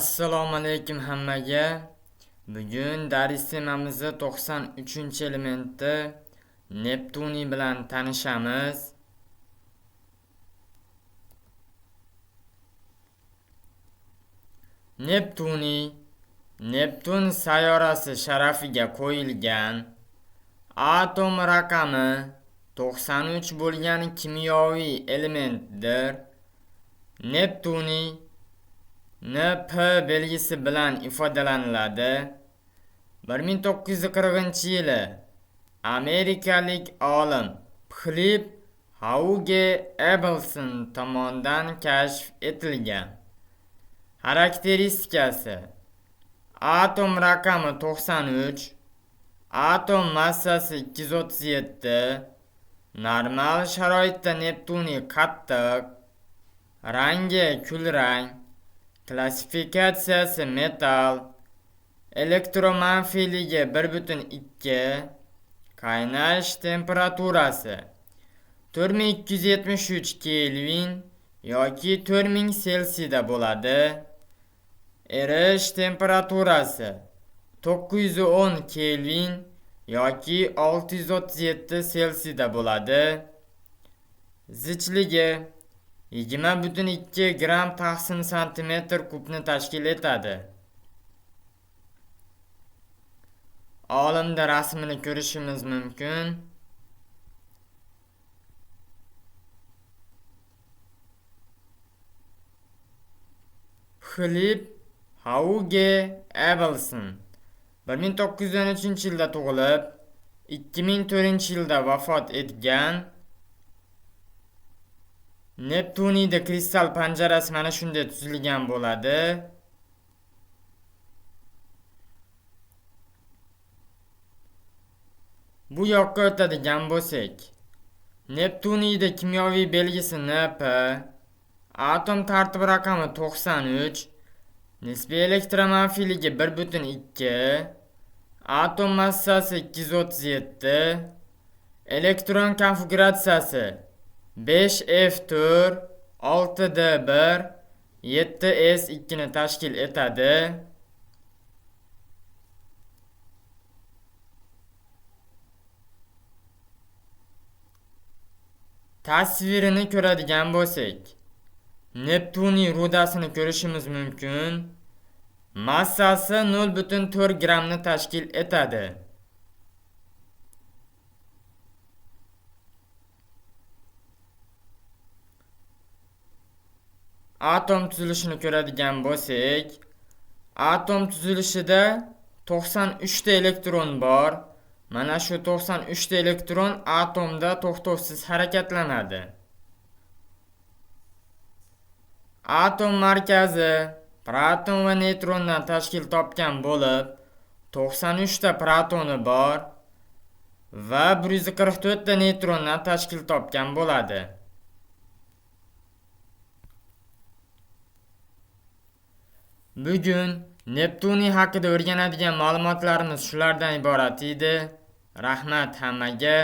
Assalomu alaykum hammaga. Bugun dars temamizni 93-elementi Neptuniy bilan tanishamiz. Neptun sayyorasi sharafiga qo'yilgan atom raqami 93 bo'lgan kimyoviy elementdir. Neptuniy N P belgisi bilan ifodalaniladi. 1940-yili amerikalik olim Philip Hauge Abelson tomonidan kashf etilgan. Xarakteristikasi: atom raqami 93, atom massasi 237, normal sharoitda Neptuniy qattiq, rangi kulrang, klassifikatsiyasi metall, elektromanfiyligi 1,2, qaynash temperaturasi 4273 Kelvin yoki 4000 Selsiyda bo'ladi. Erish temperaturasi 910 Kelvin yoki 637 Selsiyda bo'ladi. Zichligi 20,2 gram taqsim santimetr kubni tashkil etadi. Olimda rasmini ko'rishimiz mumkin. Philip Hauge Abelson 1913-yilda tug'ilib, 2004-yilda vafot etgan. Neptuniyda kristal panjarasi mana shunday tuzilgan bo'ladi. Bu yoqqa o'tadigan bo'lsak, Neptuniyda kimyoviy belgisi Np, atom tartibi raqami 93, nisbiy elektromanfiyligi 1,2, atom massasi 237, elektron konfiguratsiyasi 5f4, 6d1, 7s2 ni tashkil etadi. Tasvirini ko'radigan bo'lsak, Neptuniy rudasini ko'rishimiz mumkin. Massasi 0,4 gramni tashkil etadi. Atom tuzilishini ko'radigan bo'lsak, atom tuzilishida 93 ta elektron bor. Mana shu 93 ta elektron atomda to'xtovsiz harakatlanadi. Atom markazi proton va neytrondan tashkil topgan bo'lib, 93 ta protoni bor va 144 ta neytrondan tashkil topgan bo'ladi. Bugun Neptuniy haqida o'rganadigan ma'lumotlarimiz shulardan iborat edi. Rahmat hammaga.